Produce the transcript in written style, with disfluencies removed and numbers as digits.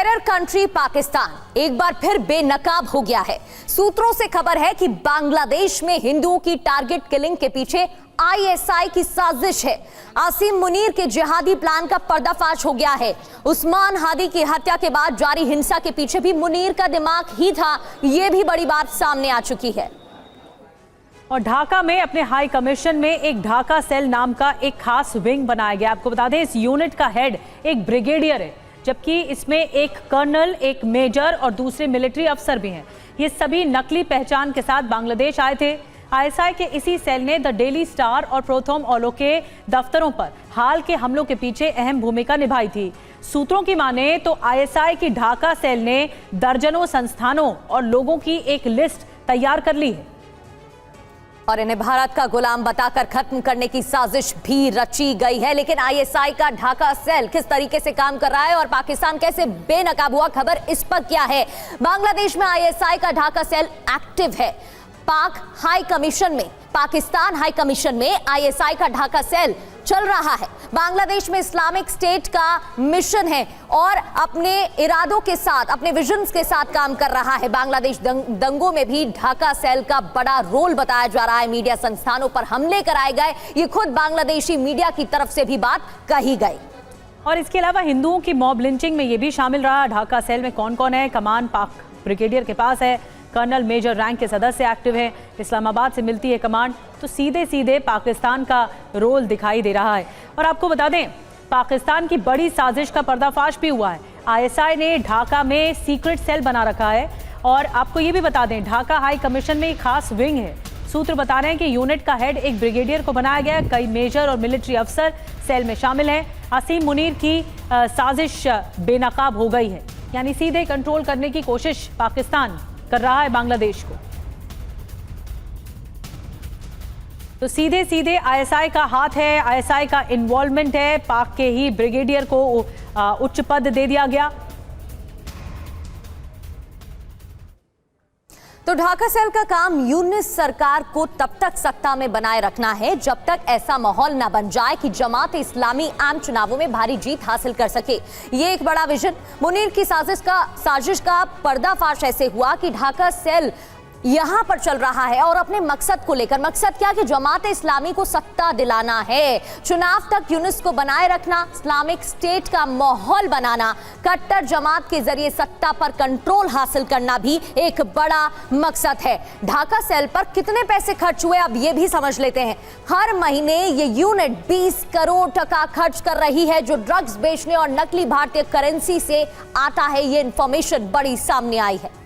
Terror country Pakistan एक बार फिर बेनकाब हो गया है। सूत्रों से खबर है कि बांग्लादेश में हिंदुओं की टारगेट किलिंग के पीछे आईएसआई की साजिश है। आसिम मुनीर के जिहादी प्लान का पर्दाफाश हो गया है। उस्मान हादी की हत्या के बाद जारी हिंसा के पीछे भी मुनीर का दिमाग ही था, यह भी बड़ी बात सामने आ चुकी है। और ढाका में अपने हाई कमीशन में एक ढाका सेल नाम का एक खास विंग बनाया गया। आपको बता दें, इस यूनिट का हेड एक ब्रिगेडियर है, जबकि इसमें एक कर्नल, एक मेजर और दूसरे मिलिट्री अफसर भी हैं। ये सभी नकली पहचान के साथ बांग्लादेश आए थे। आईएसआई के इसी सेल ने द डेली स्टार और प्रोथोम ओलो के दफ्तरों पर हाल के हमलों के पीछे अहम भूमिका निभाई थी। सूत्रों की माने तो आईएसआई की ढाका सेल ने दर्जनों संस्थानों और लोगों की एक लिस्ट तैयार कर ली है और इन्हें भारत का गुलाम बताकर खत्म करने की साजिश भी रची गई है। लेकिन आईएसआई का ढाका सेल किस तरीके से काम कर रहा है और पाकिस्तान कैसे बेनकाब हुआ, खबर इस पर क्या है। बांग्लादेश में आईएसआई का ढाका सेल एक्टिव है। पाकिस्तान हाई कमीशन में आईएसआई का ढाका सेल चल रहा है। बांग्लादेश में इस्लामिक स्टेट का मिशन है और अपने इरादों के साथ, अपने विजन्स के साथ काम कर रहा है। बांग्लादेश दंगों में भी ढाका सेल का बड़ा रोल बताया जा रहा है। मीडिया संस्थानों पर हमले कराए गए, ये खुद बांग्लादेशी मीडिया की तरफ से भी बात कही गई। और इसके अलावा हिंदुओं की मॉब लिंचिंग में ये भी शामिल रहा। ढाका सेल में कौन कौन है? कमान पाक ब्रिगेडियर के पास है, कर्नल मेजर रैंक के सदस्य एक्टिव हैं, इस्लामाबाद से मिलती है कमांड। तो सीधे सीधे पाकिस्तान का रोल दिखाई दे रहा है। और आपको बता दें, पाकिस्तान की बड़ी साजिश का पर्दाफाश भी हुआ है। आईएसआई ने ढाका में सीक्रेट सेल बना रखा है। और आपको ये भी बता दें, ढाका हाई कमीशन में एक खास विंग है। सूत्र बता रहे हैं कि यूनिट का हेड एक ब्रिगेडियर को बनाया गया है। कई मेजर और मिलिट्री अफसर सेल में शामिल हैं। आसिम मुनीर की साजिश बेनकाब हो गई है, यानी सीधे कंट्रोल करने की कोशिश पाकिस्तान कर रहा है बांग्लादेश को। तो सीधे सीधे आईएसआई का हाथ है, आईएसआई का इन्वॉल्वमेंट है। पाक के ही ब्रिगेडियर को उच्च पद दे दिया गया। तो ढाका सेल का काम यूनिस सरकार को तब तक सत्ता में बनाए रखना है जब तक ऐसा माहौल न बन जाए कि जमात इस्लामी आम चुनावों में भारी जीत हासिल कर सके। ये एक बड़ा विजन। मुनीर की साजिश का पर्दाफाश ऐसे हुआ कि ढाका सेल यहां पर चल रहा है और अपने मकसद को लेकर, मकसद क्या कि जमात इस्लामी को सत्ता दिलाना है, चुनाव तक यूनिस को बनाए रखना, इस्लामिक स्टेट का माहौल बनाना, कट्टर जमात के जरिए सत्ता पर कंट्रोल हासिल करना भी एक बड़ा मकसद है। ढाका सेल पर कितने पैसे खर्च हुए, अब ये भी समझ लेते हैं। हर महीने ये यूनिट 20 करोड़ टका खर्च कर रही है, जो ड्रग्स बेचने और नकली भारतीय करेंसी से आता है। ये इंफॉर्मेशन बड़ी सामने आई है।